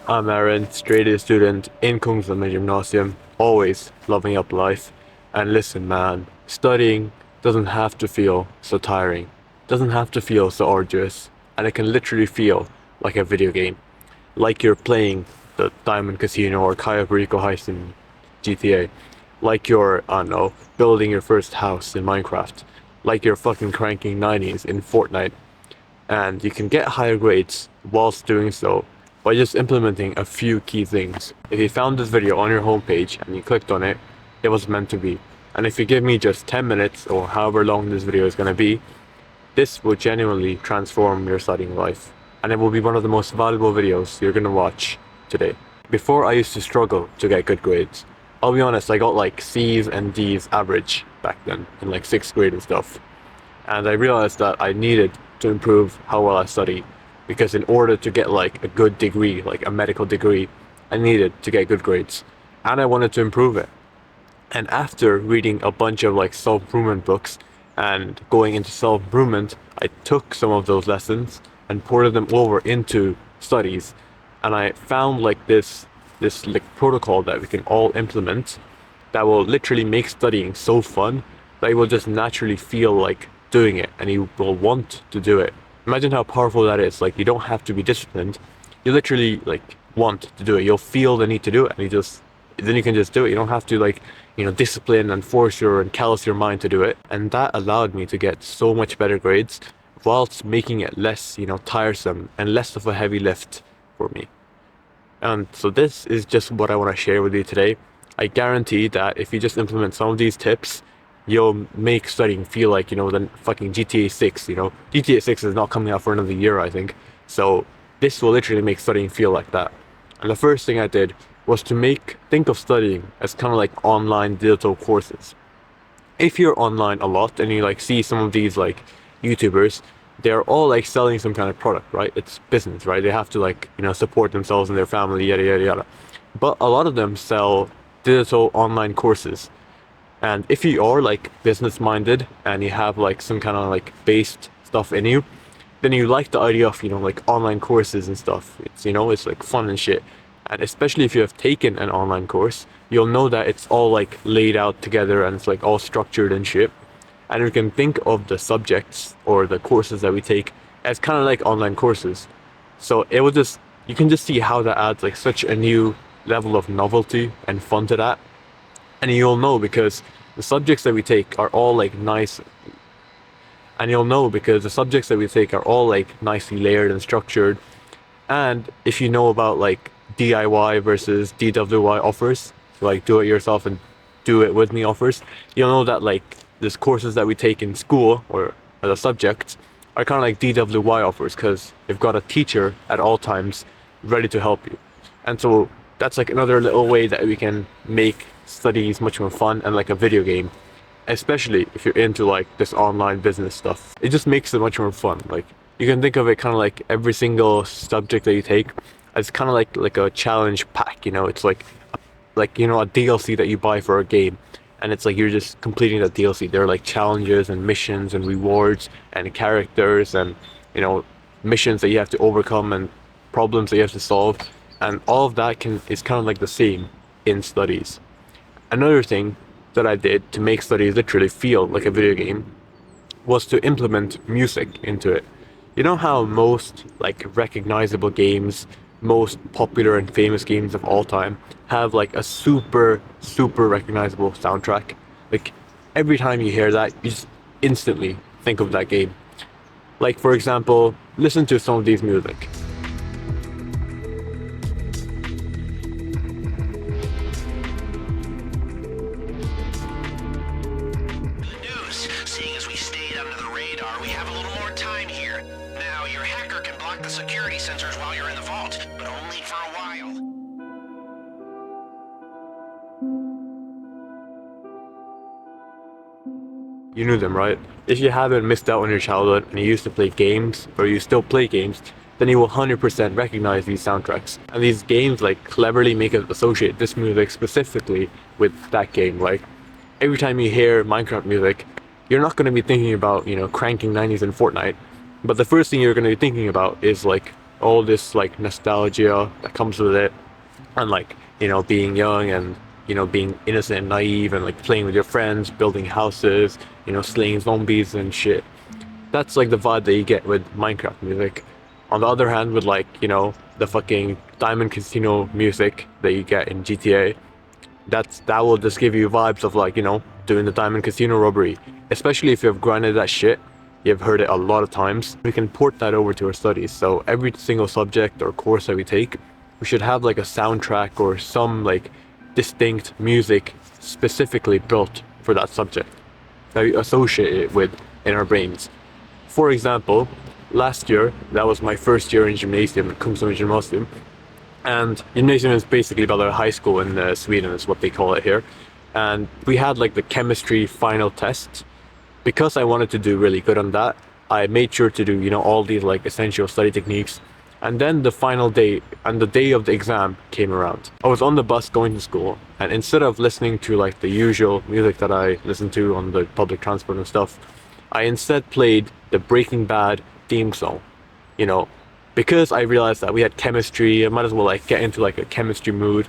I'm Aaron, straight A student in Kungsholmen Gymnasium, always loving up life. And listen, man, studying doesn't have to feel so tiring, doesn't have to feel so arduous, and it can literally feel like a video game, like you're playing the Diamond Casino or Cayo Perico Heist in GTA, like you're, I don't know, building your first house in Minecraft, like you're fucking cranking 90s in Fortnite, and you can get higher grades whilst doing so by just implementing a few key things. If you found this video on your homepage and you clicked on it, it was meant to be. And if you give me just 10 minutes or however long this video is going to be, this will genuinely transform your studying life. And it will be one of the most valuable videos you're going to watch today. Before, I used to struggle to get good grades. I'll be honest, I got like C's and D's average back then in like 6th grade and stuff. And I realized that I needed to improve how well I study, because in order to get like a good degree, like a medical degree, I needed to get good grades, and I wanted to improve it. And after reading a bunch of like self-improvement books and going into self-improvement, I took some of those lessons and ported them over into studies, and I found like this like protocol that we can all implement that will literally make studying so fun that you will just naturally feel like doing it and you will want to do it. Imagine how powerful that is. Like, you don't have to be disciplined. You literally like want to do it. You'll feel the need to do it, and then you can just do it. You don't have to like, discipline and force and callous your mind to do it. And that allowed me to get so much better grades whilst making it less, tiresome and less of a heavy lift for me. And so this is just what I want to share with you today. I guarantee that if you just implement some of these tips, you'll make studying feel like, the fucking GTA 6, GTA 6 is not coming out for another year, I think. So this will literally make studying feel like that. And the first thing I did was to think of studying as kind of like online digital courses. If you're online a lot and you like see some of these like YouTubers, they're all like selling some kind of product, right? It's business, right? They have to like, support themselves and their family, yada, yada, yada. But a lot of them sell digital online courses. And if you are like business minded and you have like some kind of like based stuff in you, then you like the idea of, like online courses and stuff. It's like fun and shit. And especially if you have taken an online course, you'll know that it's all like laid out together and it's like all structured and shit. And we can think of the subjects or the courses that we take as kind of like online courses. So you can just see how that adds like such a new level of novelty and fun to that. And you'll know because the subjects that we take are all like nice. And you'll know because the subjects that we take are all like nicely layered and structured. And if you know about like DIY versus DWI offers, so like do it yourself and do it with me offers, you'll know that like these courses that we take in school or as a subject are kind of like DWI offers because they've got a teacher at all times ready to help you. And so that's like another little way that we can make studies much more fun and like a video game, especially if you're into like this online business stuff. It just makes it much more fun. Like, you can think of it kind of like every single subject that you take as kind of like a challenge pack. It's like a DLC that you buy for a game, and it's like you're just completing that DLC. There are like challenges and missions and rewards and characters and missions that you have to overcome and problems that you have to solve, and all of that is kind of like the same in studies. Another thing that I did to make studies literally feel like a video game was to implement music into it. You know how most like recognizable games, most popular and famous games of all time have like a super recognizable soundtrack? Like, every time you hear that, you just instantly think of that game. Like, for example, listen to some of these music. We have a little more time here. Now, your hacker can block the security sensors while you're in the vault, but only for a while. You knew them, right? If you haven't missed out on your childhood and you used to play games, or you still play games, then you will 100% recognize these soundtracks. And these games like cleverly make us associate this music specifically with that game. Like, every time you hear Minecraft music, you're not going to be thinking about, cranking 90s in Fortnite, but the first thing you're going to be thinking about is like all this like nostalgia that comes with it, and like, you know, being young and, you know, being innocent and naive and like playing with your friends, building houses, you know, slaying zombies and shit. That's like the vibe that you get with Minecraft music. On the other hand, with like, you know, the fucking Diamond Casino music that you get in GTA, that will just give you vibes of like, you know, doing the Diamond Casino robbery. Especially if you've grinded that shit, you've heard it a lot of times. We can port that over to our studies. So every single subject or course that we take, we should have like a soundtrack or some like distinct music specifically built for that subject that we associate it with in our brains. For example, last year, that was my first year in gymnasium, Kungsholmen Gymnasium, and gymnasium is basically about a high school in Sweden, is what they call it here. And we had like the chemistry final test. Because I wanted to do really good on that, I made sure to do, you know, all these like essential study techniques. And then the final day and the day of the exam came around. I was on the bus going to school, and instead of listening to like the usual music that I listen to on the public transport and stuff, I instead played the Breaking Bad theme song. You know, because I realized that we had chemistry, I might as well like get into like a chemistry mood.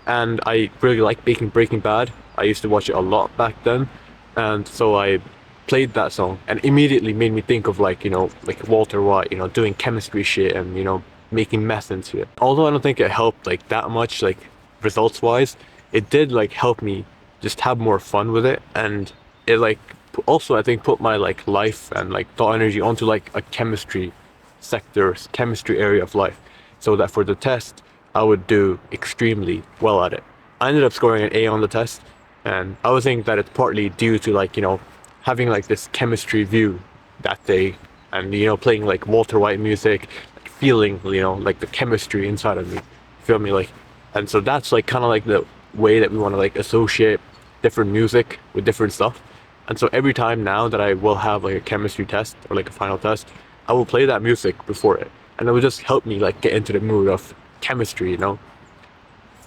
And I really like Breaking Bad. I used to watch it a lot back then, and so I played that song and immediately made me think of like, you know, like Walter White, you know, doing chemistry shit and, you know, making meth into it. Although I don't think it helped like that much, like results wise, it did like help me just have more fun with it. And it like also I think put my like life and like thought energy onto like a chemistry sector, chemistry area of life, so that for the test I would do extremely well at it. I ended up scoring an A on the test, and I would think that it's partly due to like, you know, having like this chemistry view that day, and, you know, playing like Walter White music, like feeling, you know, like the chemistry inside of me, feel me, like. And so that's like kind of like the way that we want to like associate different music with different stuff. And so every time now that I will have like a chemistry test or like a final test, I will play that music before it, and it will just help me like get into the mood of chemistry, you know.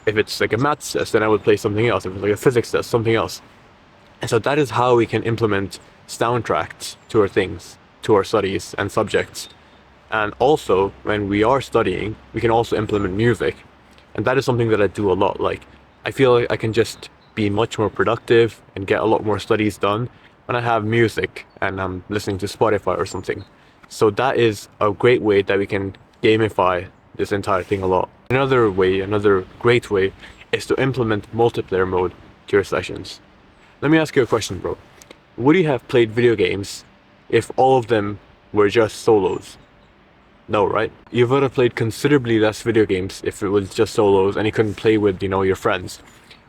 If it's like a maths test, then I would play something else. If it's like a physics test, something else. And so that is how we can implement soundtracks to our things, to our studies and subjects. And also, when we are studying, we can also implement music. And that is something that I do a lot. Like, I feel like I can just be much more productive and get a lot more studies done when I have music and I'm listening to Spotify or something. So that is a great way that we can gamify this entire thing a lot. Another way, another great way, is to implement multiplayer mode to your sessions. Let me ask you a question, bro. Would you have played video games if all of them were just solos? No, right? You would have played considerably less video games if it was just solos and you couldn't play with, you know, your friends.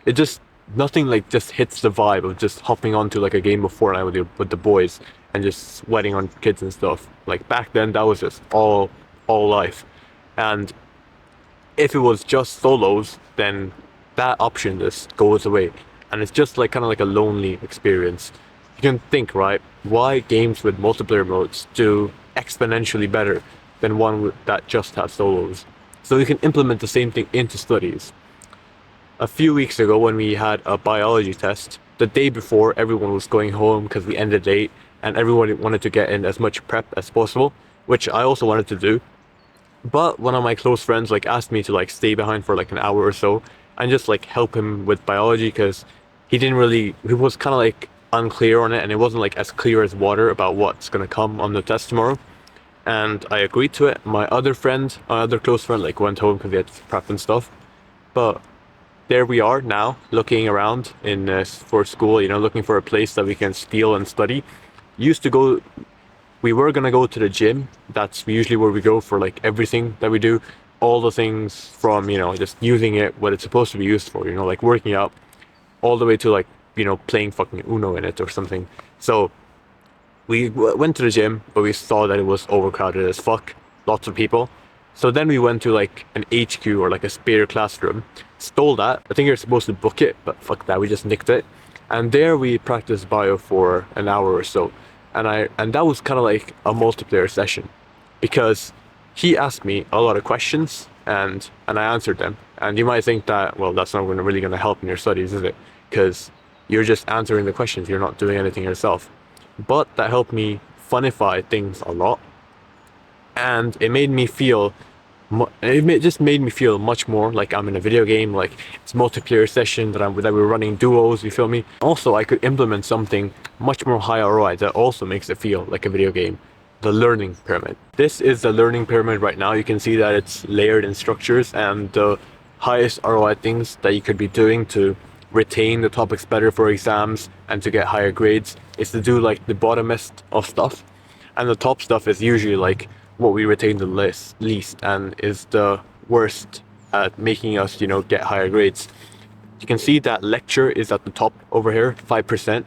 It just, nothing like just hits the vibe of just hopping onto like a game of Fortnite with the boys and just sweating on kids and stuff. Like back then, that was just all life. And if it was just solos, then that option just goes away. And it's just like kind of like a lonely experience. You can think, right? Why games with multiplayer modes do exponentially better than one that just has solos? So you can implement the same thing into studies. A few weeks ago, when we had a biology test, the day before, everyone was going home because we ended late, and everyone wanted to get in as much prep as possible, which I also wanted to do. But one of my close friends like asked me to like stay behind for like an hour or so and just like help him with biology, because he was kind of like unclear on it, and it wasn't like as clear as water about what's gonna come on the test tomorrow. And I agreed to it. My other close friend, like went home because he had to prep and stuff. But there we are now, looking around for school, you know, looking for a place that we can steal and study. We were gonna go to the gym. That's usually where we go for like everything that we do. All the things from, you know, just using it what it's supposed to be used for, you know, like working out, all the way to like, you know, playing fucking Uno in it or something. So we went to the gym, but we saw that it was overcrowded as fuck, lots of people. So then we went to like an HQ or like a spare classroom, stole that. I think you're supposed to book it, but fuck that, we just nicked it. And there we practiced bio for an hour or so. And that was kind of like a multiplayer session, because he asked me a lot of questions and I answered them. And you might think that, well, that's not really going to help in your studies, is it? Because you're just answering the questions, you're not doing anything yourself. But that helped me funify things a lot, and it made me feel just made me feel much more like I'm in a video game, like it's multiplayer session that we're running duos, you feel me? Also, I could implement something much more high ROI that also makes it feel like a video game. The learning pyramid. This is the learning pyramid right now. You can see that it's layered in structures, and the highest ROI things that you could be doing to retain the topics better for exams and to get higher grades is to do like the bottomest of stuff, and the top stuff is usually like what we retain the least and is the worst at making us, get higher grades. You can see that lecture is at the top over here, 5%.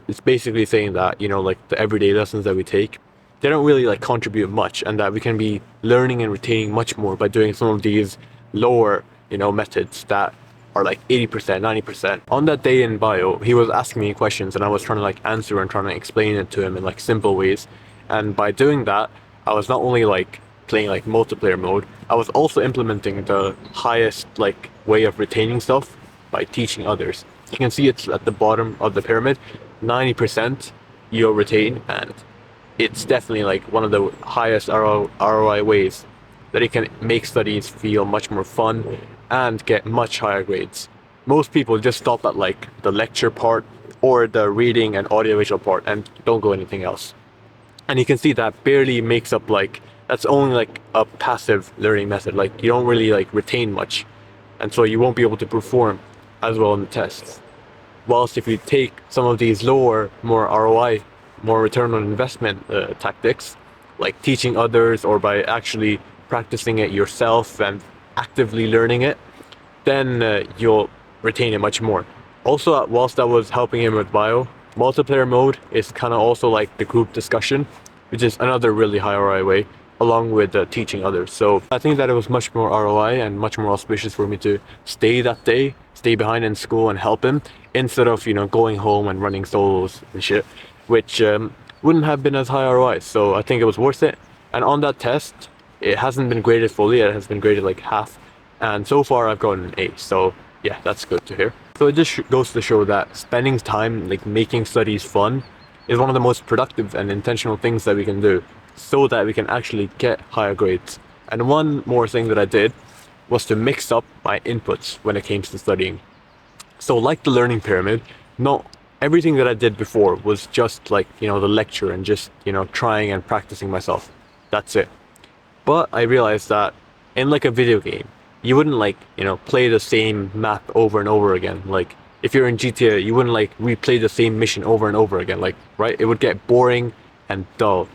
It's basically saying that, like the everyday lessons that we take, they don't really like contribute much, and that we can be learning and retaining much more by doing some of these lower, methods that are like 80%, 90%. On that day in bio, he was asking me questions and I was trying to like answer and trying to explain it to him in like simple ways. And by doing that, I was not only like playing like multiplayer mode, I was also implementing the highest like way of retaining stuff by teaching others. You can see it's at the bottom of the pyramid, 90% you'll retain, and it's definitely like one of the highest ROI ways that it can make studies feel much more fun and get much higher grades. Most people just stop at like the lecture part or the reading and audiovisual part and don't go anything else. And you can see that barely makes up like, that's only like a passive learning method. Like you don't really like retain much, and so you won't be able to perform as well in the tests. Whilst if you take some of these lower, more ROI, more return on investment tactics, like teaching others or by actually practicing it yourself and actively learning it, then you'll retain it much more. Also, whilst I was helping him with bio, multiplayer mode is kind of also like the group discussion, which is another really high ROI way, along with teaching others. So I think that it was much more ROI and much more auspicious for me to stay that day, stay behind in school and help him, instead of, going home and running solos and shit, which wouldn't have been as high ROI. So I think it was worth it. And on that test, it hasn't been graded fully, it has been graded like half. And so far I've gotten an A. So yeah, that's good to hear. So it just goes to show that spending time like making studies fun is one of the most productive and intentional things that we can do so that we can actually get higher grades. And one more thing that I did was to mix up my inputs when it came to studying. So like the learning pyramid, not everything that I did before was just like, the lecture and just, trying and practicing myself. That's it. But I realized that in like a video game, you wouldn't like, play the same map over and over again. Like if you're in GTA, you wouldn't like replay the same mission over and over again, like, right? It would get boring and dull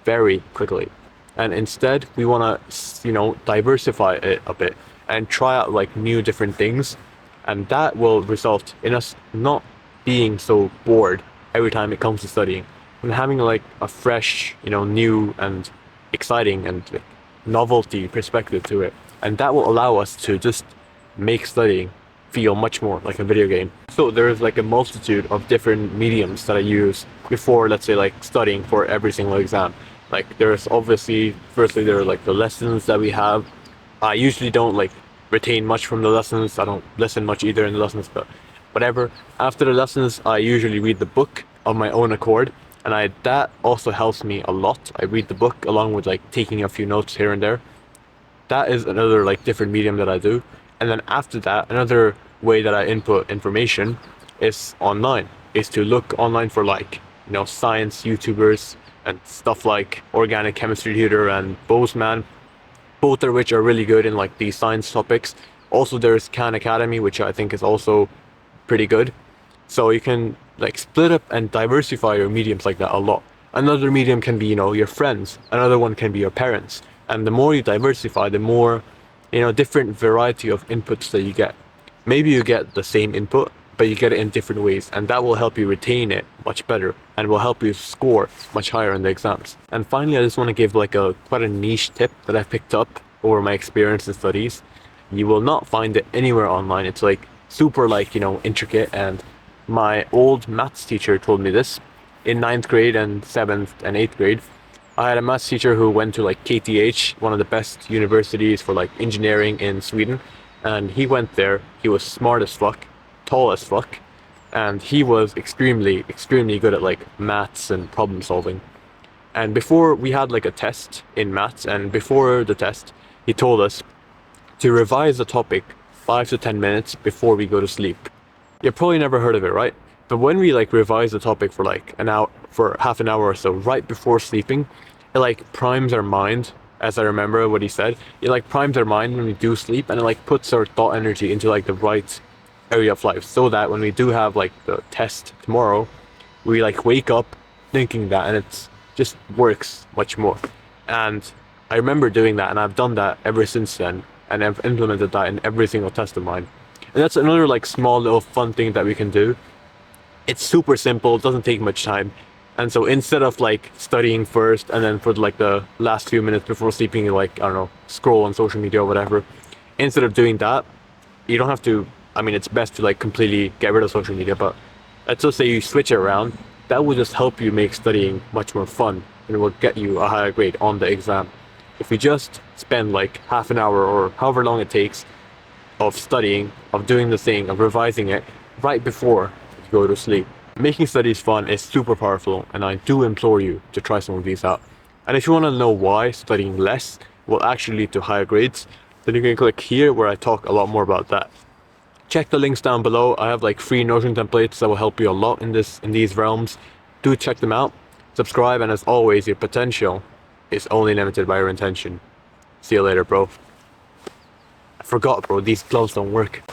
very quickly. And instead, we want to, diversify it a bit and try out like new different things. And that will result in us not being so bored every time it comes to studying, and having like a fresh, new and exciting and like, novelty perspective to it. And that will allow us to just make studying feel much more like a video game. So there's like a multitude of different mediums that I use before, let's say, like studying for every single exam. Like there's obviously, firstly, there are like the lessons that we have. I usually don't like retain much from the lessons. I don't listen much either in the lessons, but whatever. After the lessons, I usually read the book of my own accord, and that also helps me a lot. I read the book along with like taking a few notes here and there. That is another like different medium that I do. And then after that, another way that I input information is online, is to look online for like, science YouTubers and stuff like Organic Chemistry Tutor and Bozeman, both of which are really good in like these science topics. Also there's Khan Academy, which I think is also pretty good. So you can like split up and diversify your mediums like that a lot. Another medium can be, your friends. Another one can be your parents. And the more you diversify, the more, different variety of inputs that you get. Maybe you get the same input, but you get it in different ways, and that will help you retain it much better and will help you score much higher in the exams. And finally, I just want to give like quite a niche tip that I've picked up over my experience in studies. You will not find it anywhere online. It's like super like, intricate, and my old maths teacher told me this in 9th grade and 7th and 8th grade. I had a maths teacher who went to like KTH, one of the best universities for like engineering in Sweden, and he went there. He was smart as fuck, tall as fuck, and he was extremely good at like maths and problem solving. And before we had like a test in maths, and before the test, he told us to revise the topic 5 to 10 minutes before we go to sleep. You've probably never heard of it, right? But when we like revise the topic for like an hour, for half an hour or so, right before sleeping, it like primes our mind. As I remember what he said, it like primes our mind when we do sleep, and it like puts our thought energy into like the right area of life, so that when we do have like the test tomorrow, we like wake up thinking that, and it's just works much more. And I remember doing that, and I've done that ever since then, and I've implemented that in every single test of mine. And that's another like small little fun thing that we can do. It's super simple, it doesn't take much time. And so instead of like studying first and then for like the last few minutes before sleeping, you like, I don't know, scroll on social media or whatever, instead of doing that, you don't have to, I mean, it's best to like completely get rid of social media, but let's just say you switch it around. That will just help you make studying much more fun, and it will get you a higher grade on the exam. If you just spend like half an hour or however long it takes of studying, of doing the thing, of revising it right before you go to sleep. Making studies fun is super powerful, and I do implore you to try some of these out. And if you want to know why studying less will actually lead to higher grades, then you can click here where I talk a lot more about that. Check the links down below. I have like free Notion templates that will help you a lot in these realms. Do check them out. Subscribe, and as always, your potential is only limited by your intention. See you later, bro. I forgot, bro, these gloves don't work.